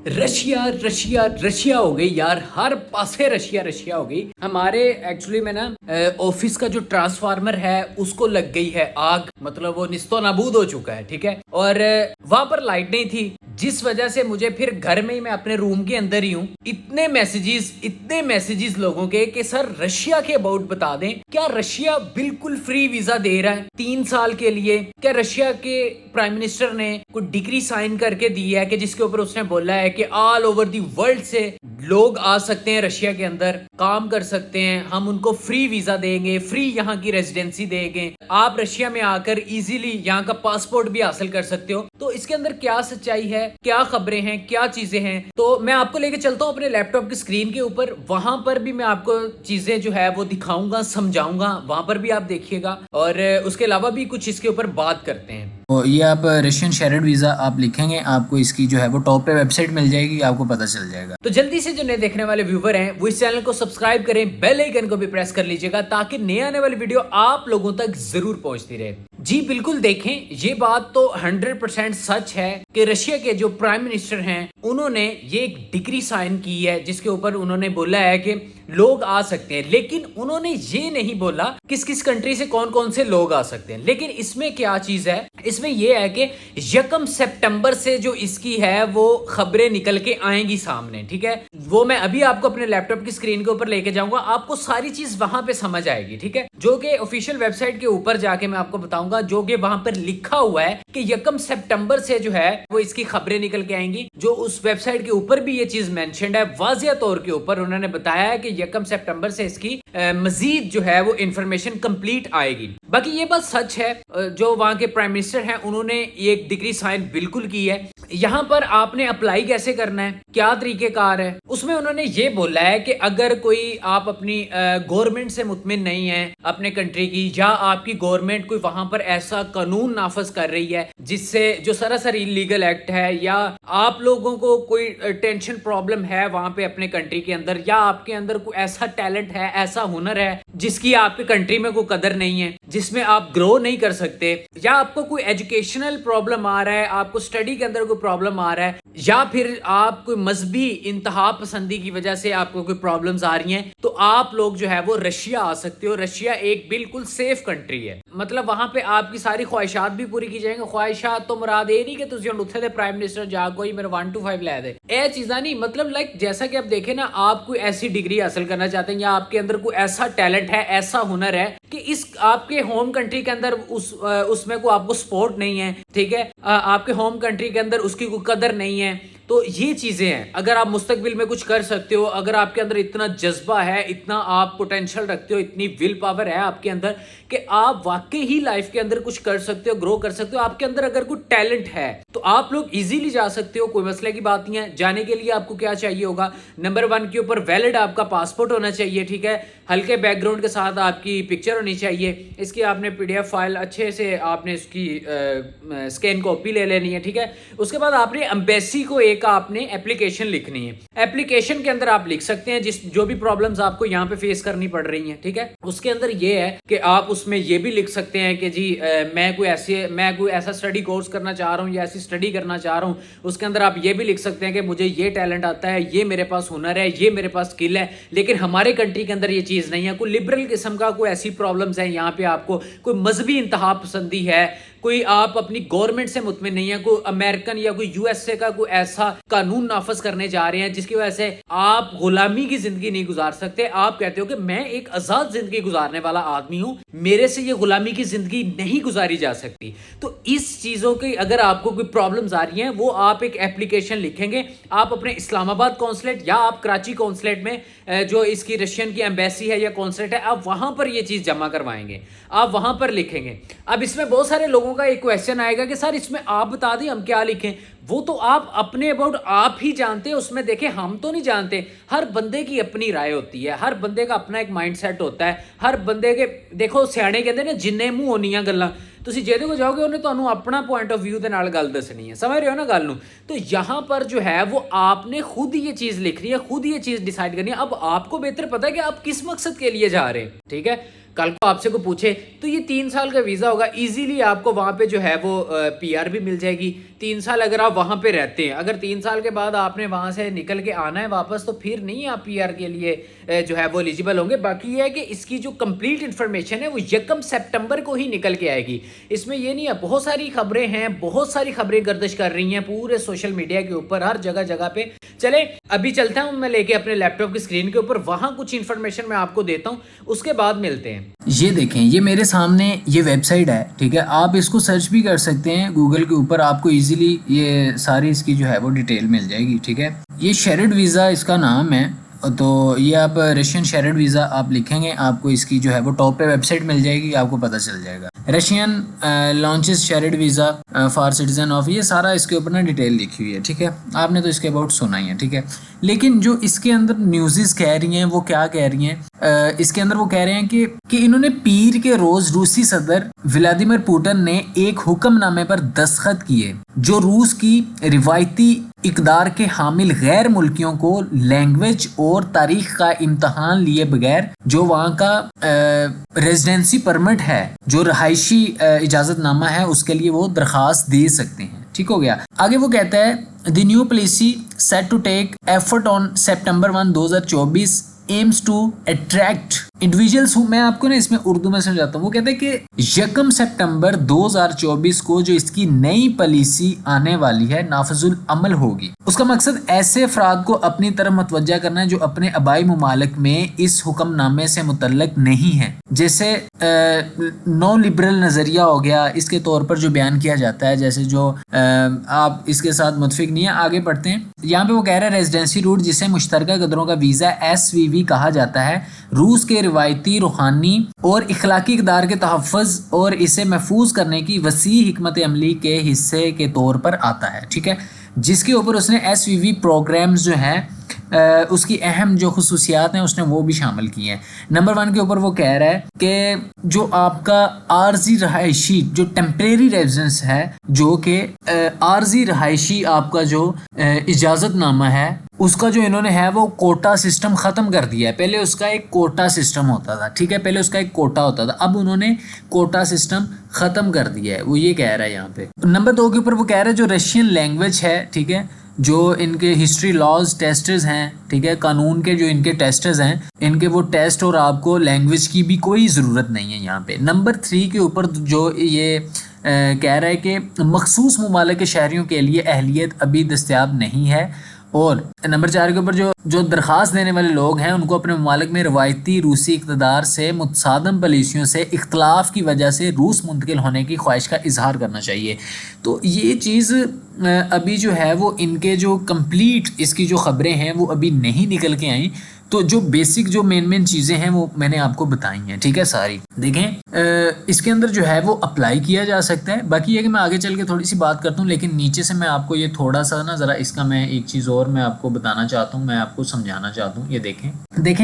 Russia Russia Russia हो गई यार, हर पासे रशिया रशिया हो गई। हमारे एक्चुअली में ना ऑफिस का जो ट्रांसफार्मर है उसको लग गई है आग, मतलब वो निस्तो नाबूद हो चुका है, ठीक है। और वहां पर लाइट नहीं थी, जिस वजह से मुझे फिर घर में ही, मैं अपने रूम के अंदर ही हूँ, इतने मैसेजेस लोगों के कि सर रशिया के अबाउट बता दें, क्या रशिया बिल्कुल फ्री वीजा दे रहा है 3 साल के लिए? क्या रशिया के प्राइम मिनिस्टर ने कोई डिग्री साइन करके दी है कि जिसके ऊपर उसने बोला है कि ऑल ओवर दी वर्ल्ड से लोग आ सकते हैं, रशिया के अंदर काम कर सकते हैं, हम उनको फ्री वीजा देंगे, फ्री यहाँ की रेजिडेंसी देंगे, आप रशिया में आकर इजीली यहाँ का पासपोर्ट भी हासिल कर सकते हो। तो इसके अंदर क्या सच्चाई है, क्या खबरें हैं, क्या चीजें हैं, तो मैं आपको लेके चलता हूँ अपने लैपटॉप की स्क्रीन के ऊपर। वहां पर भी मैं आपको चीजें जो है वो दिखाऊंगा, समझाऊंगा, वहां पर भी आप देखिएगा, और उसके अलावा भी कुछ इसके ऊपर बात करते हैं। तो ये आप रशियन शेयर्ड वीज़ा आप लिखेंगे, आपको इसकी जो है वो टॉप पे वेबसाइट मिल जाएगी, आपको पता चल जाएगा। तो जल्दी से जो नए देखने वाले व्यूवर हैं वो इस चैनल को सब्सक्राइब करें, बेल आइकन को भी प्रेस कर लीजिएगा ताकि नए आने वाली वीडियो आप लोगों तक जरूर पहुंचती रहे। जी बिल्कुल, देखें, ये बात तो 100% सच है कि रशिया के जो प्राइम मिनिस्टर हैं उन्होंने ये एक डिग्री साइन की है जिसके ऊपर उन्होंने बोला है कि लोग आ सकते हैं, लेकिन उन्होंने ये नहीं बोला किस किस कंट्री से कौन कौन से लोग आ सकते हैं। लेकिन इसमें क्या चीज है, इसमें यह है कि 1 सितंबर से जो इसकी है वो खबरें निकल के आएंगी सामने, ठीक है। वो मैं अभी आपको अपने लैपटॉप की स्क्रीन के ऊपर लेके जाऊंगा, आपको सारी चीज वहां पे समझ आएगी, ठीक है। जो कि ऑफिशियल वेबसाइट के ऊपर जाके मैं आपको बताऊंगा, जो कि वहां पर लिखा हुआ है कि 1 सितंबर से जो है वो इसकी खबरें निकल के आएंगी। जो उस वेबसाइट के ऊपर भी ये चीज मेंशन्ड है, वाजिया तौर के ऊपर उन्होंने बताया है कि 1 सितंबर से इसकी मजीद जो है वो इंफॉर्मेशन कंप्लीट आएगी। बाकी ये बात सच है, जो वहां के प्राइम मिनिस्टर हैं उन्होंने एक डिग्री साइन बिल्कुल की है। यहाँ पर आपने अप्लाई कैसे करना है, क्या तरीकेकार है, उसमें उन्होंने ये बोला है कि अगर कोई आप अपनी गवर्नमेंट से मुतमिन नहीं है अपने कंट्री की, या आपकी गवर्नमेंट कोई वहां पर ऐसा कानून नाफज कर रही है जिससे जो सरासर इलीगल एक्ट है, या आप लोगों को कोई टेंशन प्रॉब्लम है वहां पे अपने कंट्री के अंदर, या आपके अंदर कोई ऐसा टैलेंट है, ऐसा हुनर है जिसकी आपके कंट्री में कोई कदर नहीं है, जिसमें आप ग्रो नहीं कर सकते, या आपको कोई एजुकेशनल प्रॉब्लम आ रहा है, आपको स्टडी के अंदर कोई प्रॉब्लम आ रहा है, या फिर आप कोई मजहबी इंतहा पसंदी की वजह से आपको कोई प्रॉब्लम्स आ रही हैं, तो आप लोग जो है वो रशिया आ सकते हो। रशिया एक बिल्कुल सेफ कंट्री है, मतलब वहां पे आपकी सारी ख्वाहिशात भी पूरी की जाएंगी। ख्वाहिशात तो मुराद ये नहीं कि तुझे उठे थे प्राइम मिनिस्टर जाग कोई मेरे 1 to 5 ला दे, ए चीज़ा नहीं, मतलब लाइक जैसा कि आप देखें ना, आप कोई ऐसी डिग्री हासिल करना चाहते हैं, या आपके अंदर कोई ऐसा टैलेंट है, ऐसा हुनर है कि इस आपके होम कंट्री के अंदर उसमें को आपको सपोर्ट नहीं है, ठीक है, आपके होम कंट्री के अंदर उसकी कोई कदर नहीं है, तो ये चीजें हैं। अगर आप मुस्तकबिल में कुछ कर सकते हो, अगर आपके अंदर इतना जज्बा है, इतना आप पोटेंशियल रखते हो, इतनी विल पावर है आपके अंदर कि आप वाकई ही लाइफ के अंदर कुछ कर सकते हो, ग्रो कर सकते हो, आपके अंदर अगर कोई टैलेंट है तो आप लोग इजीली जा सकते हो, कोई मसले की बात नहीं है। जाने के लिए आपको क्या चाहिए होगा, नंबर 1 के ऊपर वैलिड आपका पासपोर्ट होना चाहिए, ठीक है, हल्के बैकग्राउंड के साथ आपकी पिक्चर होनी चाहिए, इसकी आपने PDF फाइल अच्छे से आपने इसकी स्कैन कॉपी ले लेनी है, ठीक है। उसके बाद आपने एम्बेसी को एक आपने एप्लीकेशन लिखनी है। एप्लीकेशन के अंदर आप लिख सकते हैं जो भी प्रॉब्लम्स आपको यहाँ पे फेस करनी पड़ रही हैं, ठीक है। उसके अंदर ये है कि आप उसमें ये भी लिख सकते हैं कि जी मैं कोई ऐसा स्टडी कोर्स करना चाह रहा हूँ, या ऐसी स्टडी करना चाह रहा हूँ। उसके अंदर आप ये भी लिख सकते हैं कि मुझे ये टैलेंट आता है, ये मेरे पास हुनर है, ये मेरे पास स्किल है, लेकिन हमारे कंट्री के अंदर ये चीज़ नहीं है। कोई लिबरल किस्म का कोई ऐसी प्रॉब्लम्स है यहाँ पे, आपको कोई मजहबी इंतहा पसंदी है, कोई आप अपनी गवर्नमेंट से मुतमिन नहीं है, कोई अमेरिकन या कोई USA का कोई ऐसा कानून नाफज करने जा रहे हैं जिसकी वजह से आप गुलामी की जिंदगी नहीं गुजार सकते, आप कहते हो कि मैं एक आजाद जिंदगी गुजारने वाला आदमी हूं, मेरे से ये गुलामी की जिंदगी नहीं गुजारी जा सकती, तो इस चीजों की अगर आपको कोई प्रॉब्लम्स आ रही हैं, वो आप एक एप्लीकेशन लिखेंगे, आप अपने इस्लामाबाद कॉन्सुलेट या आप कराची कॉन्सुलेट में जो इसकी रशियन की एम्बेसी है या कॉन्सुलेट है, आप वहां पर ये चीज जमा करवाएंगे, आप वहां पर लिखेंगे। अब इसमें बहुत सारे लोगों का एक क्वेश्चन आएगा कि सर इसमें आप बता दें हम क्या लिखें, वो तो आप अपने अबाउट आप ही जानते हैं, उसमें देखें हम तो नहीं जानते। हर बंदे की अपनी राय होती है, हर बंदे का अपना एक माइंडसेट होता है, हर बंदे के देखो सियाने कहते ने जिन्ने मुंह होनियां गल्लां, ਤੁਸੀਂ ਜਿਹਦੇ को जाओगे उन्हें ਤੁਹਾਨੂੰ अपना पॉइंट ऑफ व्यू ਦੇ ਨਾਲ ਗੱਲ ਦੱਸਣੀ है, समझ रहे हो ना ਗੱਲ ਨੂੰ। तो यहाँ पर जो है वो आपने खुद ये चीज़ लिखनी है, खुद ये चीज़ डिसाइड करनी है। अब आपको बेहतर पता है कि आप किस मकसद के लिए जा रहे हैं, ठीक है। कल को आपसे को पूछे तो ये 3 साल का वीज़ा होगा, इजीली आपको वहाँ पे जो है वो पीआर भी मिल जाएगी। 3 साल अगर आप वहाँ पे रहते हैं, अगर 3 साल के बाद आपने वहाँ से निकल के आना है वापस, तो फिर नहीं आप पीआर के लिए जो है वो एलिजिबल होंगे। बाकी ये है कि इसकी जो कंप्लीट इन्फॉर्मेशन है वो 1 सितंबर को ही निकल के आएगी। इसमें ये नहीं है, बहुत सारी खबरें हैं, बहुत सारी खबरें गर्दिश कर रही हैं पूरे सोशल मीडिया के ऊपर, हर जगह जगह पे। चले अभी चलता हूँ मैं लेके अपने लैपटॉप की स्क्रीन के ऊपर, वहाँ कुछ इन्फॉर्मेशन मैं आपको देता हूँ, उसके बाद मिलते हैं। ये देखें, ये मेरे सामने ये वेबसाइट है, ठीक है। आप इसको सर्च भी कर सकते हैं गूगल के ऊपर, आपको इजीली ये सारी इसकी जो है वो डिटेल मिल जाएगी, ठीक है। ये शेयर्ड वीज़ा इसका नाम है, तो ये आप रशियन शेयर्ड वीज़ा आप लिखेंगे, आपको इसकी जो है वो टॉप पे वेबसाइट मिल जाएगी, आपको पता चल जाएगा। Russian launches shared visa for citizen of, ये सारा इसके ऊपर ना डिटेल लिखी हुई है, ठीक है। आपने तो इसके अबाउट सुना ही है, ठीक है। लेकिन जो इसके अंदर न्यूज़ कह रही हैं वो क्या कह रही हैं, इसके अंदर वो कह रहे हैं कि इन्होंने पीर के रोज़ रूसी सदर व्लादिमीर पुतिन ने एक हुक्मनामे पर दस्तखत किए जो रूस की रिवायती इक़दार के हामिल गैर मुल्कियों को लैंग्वेज और तारीख का इम्तहान लिए बगैर जो वहाँ का रेजिडेंसी परमिट है, जो रहायशी इजाज़तनामा है, उसके लिए वो दरख्वास्त दे सकते हैं, ठीक हो गया। आगे वो कहता है the new policy set to take effort on September 1, 2024 aims to attract individuals. मैं आपको ना इसमें उर्दू में समझाता हूँ। वो कहते हैं कि 1 सितंबर 2024 को जो इसकी नई पॉलिसी आने वाली है नाफिजुल अमल होगी। उसका मकसद ऐसे अफराद को अपनी तरफ मुतवज्जा करना है जो अपने आबाई ममालिक में इस हुक्मनामे से मुतल्लक नहीं है, जैसे नो लिबरल नज़रिया हो गया, इसके तौर पर जो बयान किया जाता है, जैसे जो आप इसके साथ मुतफिक नहीं है। आगे पढ़ते हैं, यहाँ पे वो कह रहा है रेजिडेंसी रूट जिसे मुश्तरका कदरों का वीज़ा SVV कहा जाता है, रूस के रिवायती रूहानी और इखलाकी इक़दार के तहफ़्फ़ुज़ और इसे महफूज करने की वसी हिकमत अमली के हिस्से के तौर पर आता है, ठीक है। जिसके ऊपर उसने SVV प्रोग्राम्स जो हैं उसकी अहम जो खुसूसियात हैं उसने वो भी शामिल की हैं। नंबर 1 के ऊपर वो कह रहा है कि जो आपका आर्जी रहायशी जो टेम्परेरी रेजिडेंस है, जो कि आर्जी रहायशी आपका जो इजाज़तनामा है, उसका जो इन्होंने है वो कोटा सिस्टम ख़त्म कर दिया है। पहले उसका एक कोटा सिस्टम होता था, ठीक है, पहले उसका एक कोटा होता था, अब उन्होंने कोटा सिस्टम ख़त्म कर दिया है, वो ये कह रहा है यहाँ पे। नंबर 2 के ऊपर वो कह रहा है जो रशियन लैंग्वेज है, ठीक है, जो इनके हिस्ट्री लॉज टेस्टर्स हैं, ठीक है, कानून के जो इनके टेस्टर्स हैं, इनके वो टेस्ट और आपको लैंग्वेज की भी कोई ज़रूरत नहीं है यहाँ पे। नंबर 3 के ऊपर जो ये कह रहा है कि मखसूस ममालिक के शहरियों के लिए अहलियत अभी दस्तयाब नहीं है। और नंबर 4 के ऊपर जो दरख्वास्त देने वाले लोग हैं उनको अपने ममालिक में रवायती रूसी इक़्तिदार से मुतसादम पॉलिसियों से इख्तलाफ की वजह से रूस मुंतकिल होने की ख्वाहिश का इजहार करना चाहिए। तो ये चीज़ अभी जो है वो इनके जो कंप्लीट इसकी जो ख़बरें हैं वो अभी नहीं निकल के आई। तो जो बेसिक जो मेन चीज़ें हैं वो मैंने आपको बताई हैं, ठीक है, सारी देखें। इसके अंदर जो है वो अप्लाई किया जा सकता है। बाकी ये कि मैं आगे चल के थोड़ी सी बात करता हूँ, लेकिन नीचे से मैं आपको ये थोड़ा सा ना ज़रा इसका मैं एक चीज़ और मैं आपको बताना चाहता हूँ, मैं आपको समझाना चाहता हूँ। ये देखें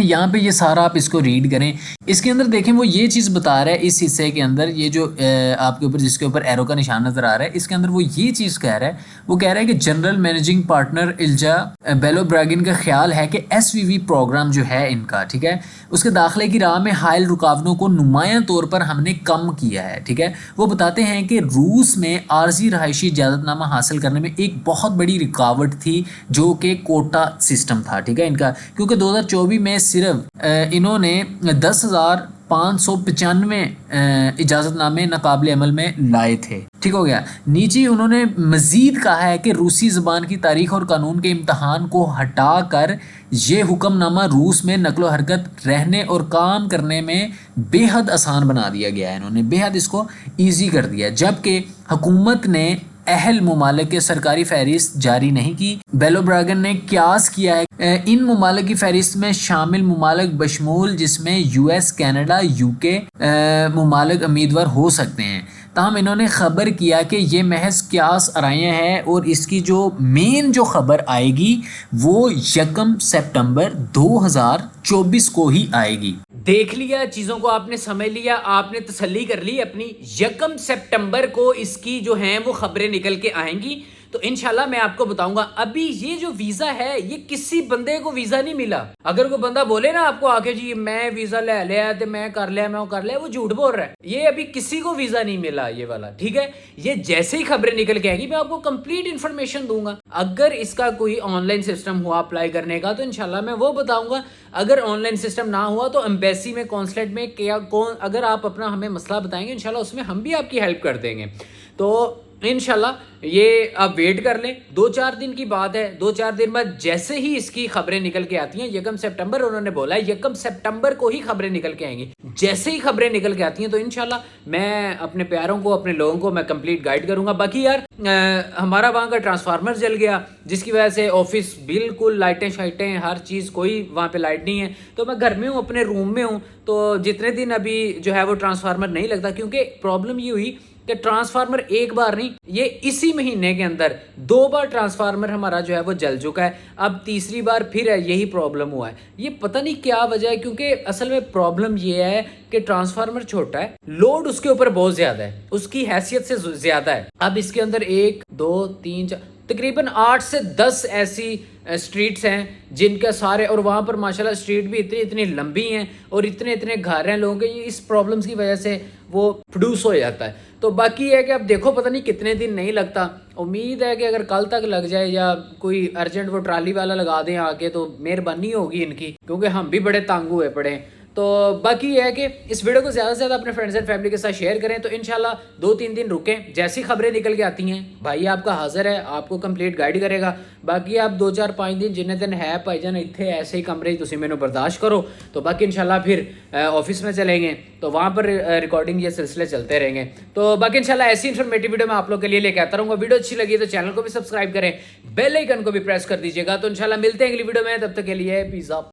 यहाँ पे ये सारा आप इसको रीड करें। इसके अंदर देखें वो ये चीज़ बता रहा है इस हिस्से के अंदर, ये जो आपके ऊपर जिसके ऊपर एरो का निशान नज़र आ रहा है, इसके अंदर वो ये चीज़ कह रहा है, वो कह रहा है कि जनरल मैनेजिंग पार्टनर इल्जा बेलोब्रागिन का ख्याल है कि SVV प्रोग्राम जो है इनका, ठीक है, उसके दाखिले की राह में हायल रुकावटों को नुमायां तौर पर हमने कम किया है, ठीक है। वो बताते हैं कि रूस में आर्जी रहायशी इजाज़तनामा हासिल करने में एक बहुत बड़ी रुकावट थी जो कि कोटा सिस्टम था, ठीक है, इनका, क्योंकि 2024 में सिर्फ इन्होंने 10,595 इजाज़तनामे नाकाबिल अमल में लाए थे, ठीक हो गया। नीचे उन्होंने मज़ीद कहा है कि रूसी ज़बान की तारीख़ और कानून के इम्तहान को हटा कर ये हुक्मनामा रूस में नकलो हरकत, रहने और काम करने में बेहद आसान बना दिया गया है। इन्होंने बेहद इसको ईजी कर दिया, जबकि हुकूमत ने अहल ममालिक के सरकारी फहरिस्त जारी नहीं की। बेलोब्रागन ने क्यास किया है इन ममालिक की फहरिस्त में शामिल ममालिक बशमूल जिसमें US, कनाडा, UK ममालिक उम्मीदवार हो सकते हैं। ताहम इन्होंने खबर किया कि ये महज क्यास आराइयाँ हैं और इसकी जो मेन जो खबर आएगी वो 1 सितंबर 2024 को ही आएगी। देख लिया, चीज़ों को आपने समझ लिया, आपने तसल्ली कर ली अपनी। 1 सितंबर को इसकी जो हैं वो खबरें निकल के आएंगी। تو انشاءاللہ میں آپ کو بتاؤں گا. ابھی یہ جو ویزا ہے یہ کسی بندے کو ویزا نہیں ملا. اگر کوئی بندہ بولے نا آپ کو آ کے جی میں ویزا لے لیا تے میں کر لیا میں وہ کر لیا, وہ جھوٹ بول رہا ہے. یہ ابھی کسی کو ویزا نہیں ملا یہ والا, ٹھیک ہے. یہ جیسے ہی خبریں نکل کے آئیں گی میں آپ کو کمپلیٹ انفارمیشن دوں گا. اگر اس کا کوئی آن لائن سسٹم ہوا اپلائی کرنے کا تو انشاءاللہ میں وہ بتاؤں گا. اگر آن لائن سسٹم نہ ہوا تو ایمبیسی میں کونسلیٹ میں کیا کون اگر آپ اپنا ہمیں مسئلہ بتائیں گے انشاءاللہ اس میں ہم بھی آپ کی ہیلپ کر دیں گے. تو انشاءاللہ یہ آپ ویٹ کر لیں, 2-4 دن کی بات ہے. 2-4 دن بعد جیسے ہی اس کی خبریں نکل کے آتی ہیں, 1 سپٹمبر انہوں نے بولا ہے, 1 سپٹمبر کو ہی خبریں نکل کے آئیں گی. جیسے ہی خبریں نکل کے آتی ہیں تو انشاءاللہ میں اپنے پیاروں کو اپنے لوگوں کو میں کمپلیٹ گائیڈ کروں گا. باقی یار ہمارا وہاں کا ٹرانسفارمر جل گیا جس کی وجہ سے آفس بالکل لائٹیں شائٹیں ہر چیز کوئی وہاں پہ لائٹ نہیں ہے. تو میں گھر میں ہوں, اپنے روم میں ہوں. تو جتنے دن ابھی جو ہے وہ ٹرانسفارمر نہیں لگتا, کیونکہ پرابلم یہ ہوئی کہ ٹرانسفارمر ایک بار نہیں, یہ اسی مہینے کے اندر 2 بار ٹرانسفارمر ہمارا جو ہے وہ جل چکا ہے. اب تیسری بار پھر ہے یہی پرابلم ہوا ہے. یہ پتہ نہیں کیا وجہ ہے, کیونکہ اصل میں پرابلم یہ ہے کہ ٹرانسفارمر چھوٹا ہے, لوڈ اس کے اوپر بہت زیادہ ہے, اس کی حیثیت سے زیادہ ہے. اب اس کے اندر 1 2 3 4 تقریباً 8 سے 10 ایسی اسٹریٹس ہیں جن کے سارے, اور وہاں پر ماشاءاللہ اسٹریٹ بھی اتنی لمبی ہیں اور اتنے گھر ہیں لوگوں کے, اس پرابلمس کی وجہ سے وہ پروڈیوس ہو جاتا ہے. تو باقی ہے کہ اب دیکھو پتہ نہیں کتنے دن نہیں لگتا. امید ہے کہ اگر کل تک لگ جائے یا کوئی ارجنٹ وہ ٹرالی والا لگا دیں آ کے تو مہربانی ہوگی ان کی, کیونکہ ہم بھی بڑے تنگ ہوئے پڑے ہیں. تو باقی یہ ہے کہ اس ویڈیو کو زیادہ سے زیادہ اپنے فرینڈز اینڈ فیملی کے ساتھ شیئر کریں. تو انشاءاللہ 2-3 دن رکیں, جیسی خبریں نکل کے آتی ہیں بھائی آپ کا حاضر ہے, آپ کو کمپلیٹ گائیڈ کرے گا. باقی آپ 2-4-5 دن جنہیں دن ہے بھائی جان اتنے ایسے ہی کمرے تسی مینوں برداشت کرو. تو باقی انشاءاللہ پھر آفس میں چلیں گے تو وہاں پر ریکارڈنگ یہ سلسلے چلتے رہیں گے. تو باقی انشاءاللہ ایسی انفارمیٹیو ویڈیو میں آپ لوگ کے لیے کے آتا رہوں گا. ویڈیو اچھی لگی تو چینل کو بھی سبسکرائب کریں, بیل آئیکن کو بھی پریس کر دیجیے گا. تو انشاءاللہ ملتے ہیں اگلی ویڈیو میں, تب تک کے لیے پیس آف.